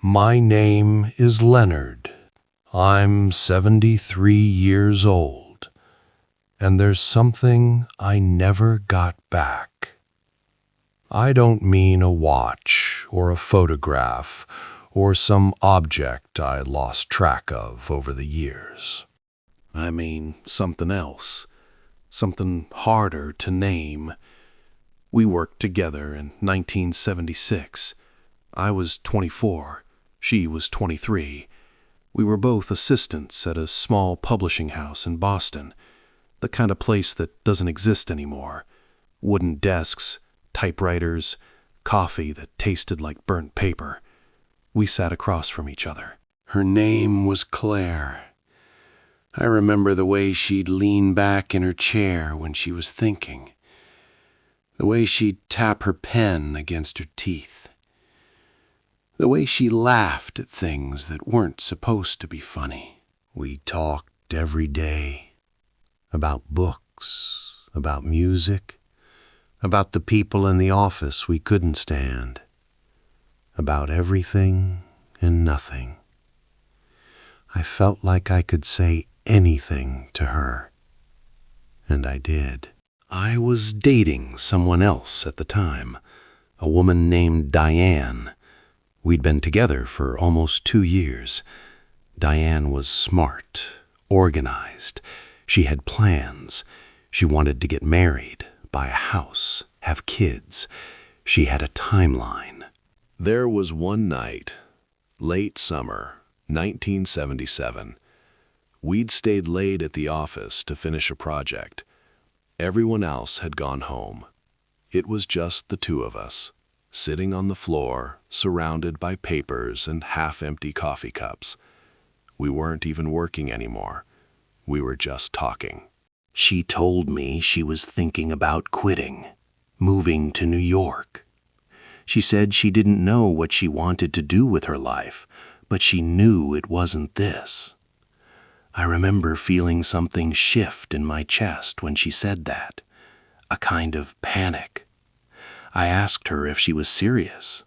My name is Leonard. I'm 73 years old, and there's something I never got back. I don't mean a watch or a photograph or some object I lost track of over the years. I mean something else, something harder to name. We worked together in 1976. I was 24, she was 23. We were both assistants at a small publishing house in Boston, the kind of place that doesn't exist anymore. Wooden desks, typewriters, coffee that tasted like burnt paper. We sat across from each other. Her name was Claire. I remember the way she'd lean back in her chair when she was thinking, the way she'd tap her pen against her teeth, the way she laughed at things that weren't supposed to be funny. We talked every day about books, about music, about the people in the office we couldn't stand, about everything and nothing. I felt like I could say anything to her, and I did. I was dating someone else at the time, a woman named Diane. We'd been together for almost 2 years. Diane was smart, organized. She had plans. She wanted to get married, buy a house, have kids. She had a timeline. There was one night, late summer, 1977. We'd stayed late at the office to finish a project. Everyone else had gone home. It was just the two of us, sitting on the floor, surrounded by papers and half-empty coffee cups. We weren't even working anymore. We were just talking. She told me she was thinking about quitting, moving to New York. She said she didn't know what she wanted to do with her life, but she knew it wasn't this. I remember feeling something shift in my chest when she said that, a kind of panic. I asked her if she was serious.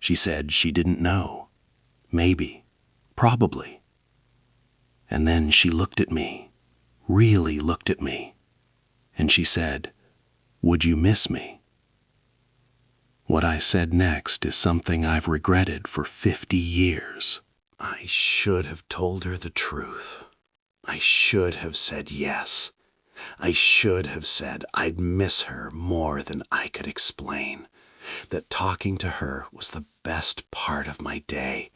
She said she didn't know. Maybe. Probably. And then she looked at me, really looked at me, and she said, "Would you miss me?" What I said next is something I've regretted for 50 years. I should have told her the truth. I should have said yes. I should have said I'd miss her more than I could explain, that talking to her was the best part of my day,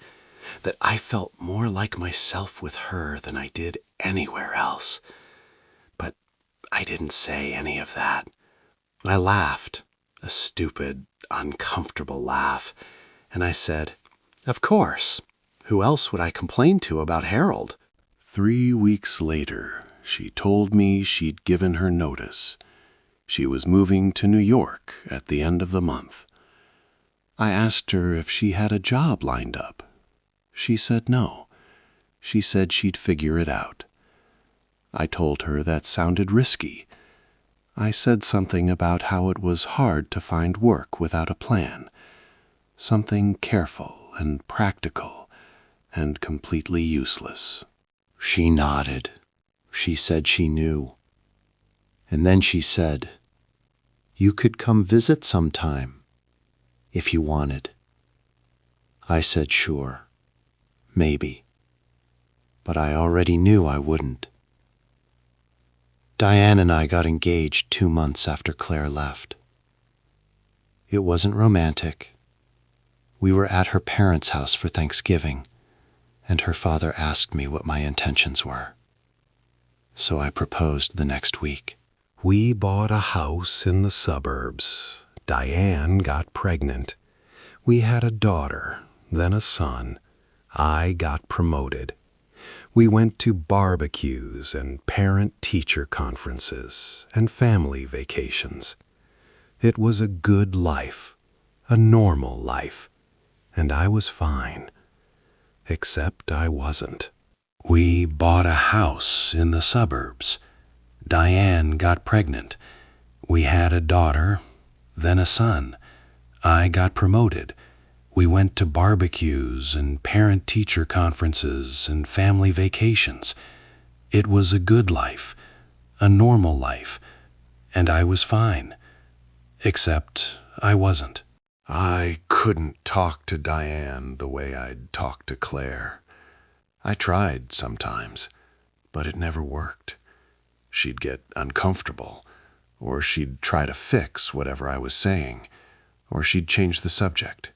that I felt more like myself with her than I did anywhere else. But I didn't say any of that. I laughed, a stupid, uncomfortable laugh, and I said, "Of course. Who else would I complain to about Harold?" 3 weeks later, she told me she'd given her notice. She was moving to New York at the end of the month. I asked her if she had a job lined up. She said no. She said she'd figure it out. I told her that sounded risky. I said something about how it was hard to find work without a plan, something careful and practical and completely useless. She nodded. She said she knew. And then she said, "You could come visit sometime, if you wanted." I said sure, maybe, but I already knew I wouldn't. Diane and I got engaged 2 months after Claire left. It wasn't romantic. We were at her parents' house for Thanksgiving, and her father asked me what my intentions were. So I proposed the next week. We bought a house in the suburbs. Diane got pregnant. We had a daughter, then a son. I got promoted. We went to barbecues and parent-teacher conferences and family vacations. It was a good life, a normal life, and I was fine. Except I wasn't. We bought a house in the suburbs. Diane got pregnant. We had a daughter, then a son. I got promoted. We went to barbecues and parent-teacher conferences and family vacations. It was a good life, a normal life, and I was fine. Except I wasn't. I couldn't talk to Diane the way I'd talk to Claire. I tried sometimes, but it never worked. She'd get uncomfortable, or she'd try to fix whatever I was saying, or she'd change the subject.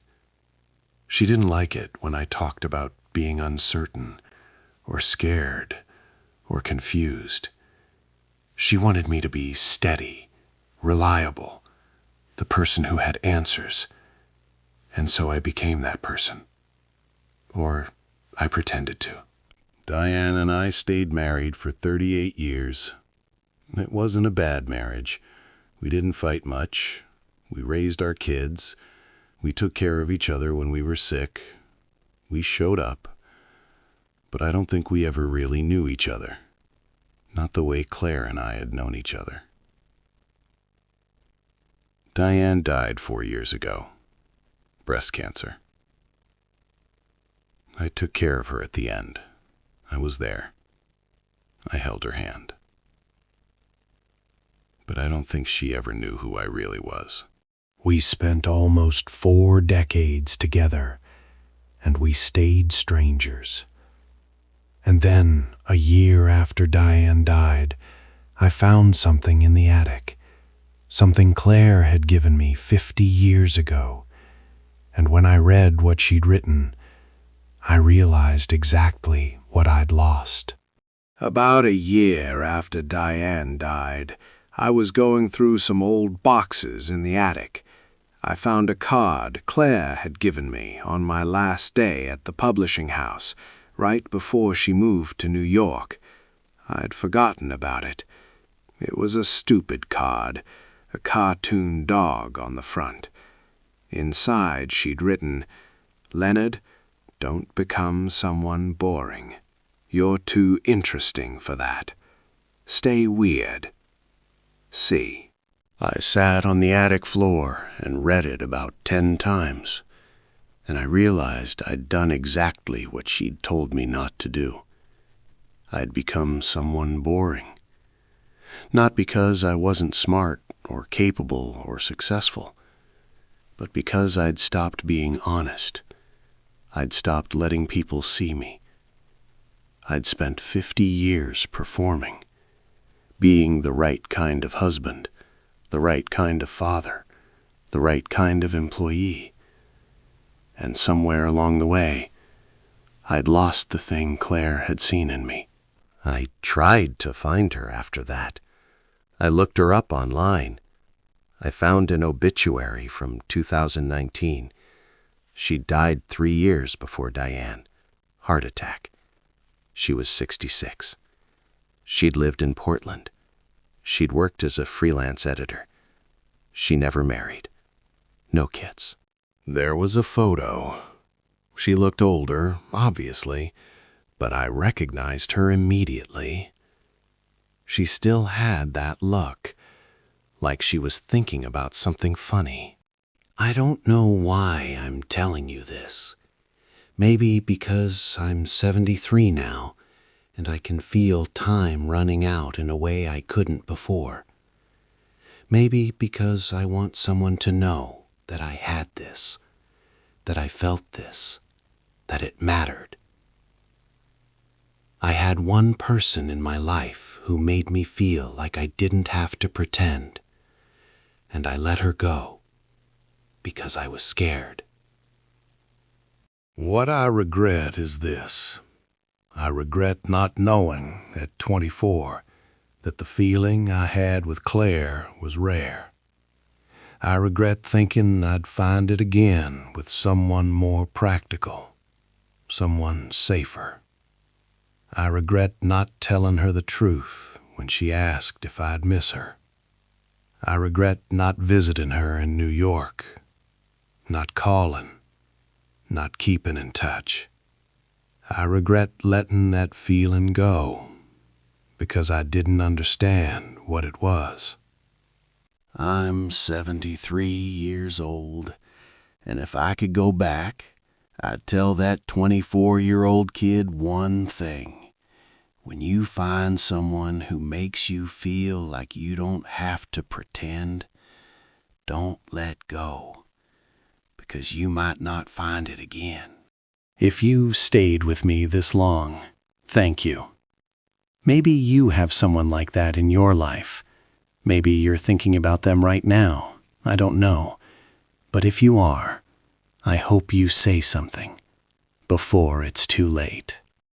She didn't like it when I talked about being uncertain, or scared, or confused. She wanted me to be steady, reliable, the person who had answers, and so I became that person. Or I pretended to. Diane and I stayed married for 38 years. It wasn't a bad marriage. We didn't fight much. We raised our kids. We took care of each other when we were sick. We showed up. But I don't think we ever really knew each other. Not the way Claire and I had known each other. Diane died 4 years ago. Breast cancer. I took care of her at the end. I was there. I held her hand. But I don't think she ever knew who I really was. We spent almost 4 decades together, and we stayed strangers. And then, a year after Diane died, I found something in the attic, something Claire had given me 50 years ago. And when I read what she'd written, I realized exactly what I'd lost. About a year after Diane died, I was going through some old boxes in the attic. I found a card Claire had given me on my last day at the publishing house, right before she moved to New York. I'd forgotten about it. It was a stupid card, a cartoon dog on the front. Inside she'd written, "Leonard, don't become someone boring. You're too interesting for that. Stay weird. C." I sat on the attic floor and read it about 10 times, and I realized I'd done exactly what she'd told me not to do. I'd become someone boring. Not because I wasn't smart or capable or successful, but because I'd stopped being honest. I'd stopped letting people see me. I'd spent 50 years performing, being the right kind of husband, the right kind of father, the right kind of employee. And somewhere along the way, I'd lost the thing Claire had seen in me. I tried to find her after that. I looked her up online. I found an obituary from 2019. She died 3 years before Diane. Heart attack. She was 66. She'd lived in Portland. She'd worked as a freelance editor. She never married. No kids. There was a photo. She looked older, obviously, but I recognized her immediately. She still had that look, like she was thinking about something funny. I don't know why I'm telling you this. Maybe because I'm 73 now, and I can feel time running out in a way I couldn't before. Maybe because I want someone to know that I had this, that I felt this, that it mattered. I had one person in my life who made me feel like I didn't have to pretend, and I let her go because I was scared. What I regret is this. I regret not knowing at 24 that the feeling I had with Claire was rare. I regret thinking I'd find it again with someone more practical, someone safer. I regret not telling her the truth when she asked if I'd miss her. I regret not visiting her in New York, not calling, not keeping in touch. I regret letting that feeling go because I didn't understand what it was. I'm 73 years old, And if I could go back, I'd tell that 24-year-old kid one thing. When you find someone who makes you feel like you don't have to pretend, don't let go, because you might not find it again. If you've stayed with me this long, thank you. Maybe you have someone like that in your life. Maybe you're thinking about them right now. I don't know. But if you are, I hope you say something before it's too late.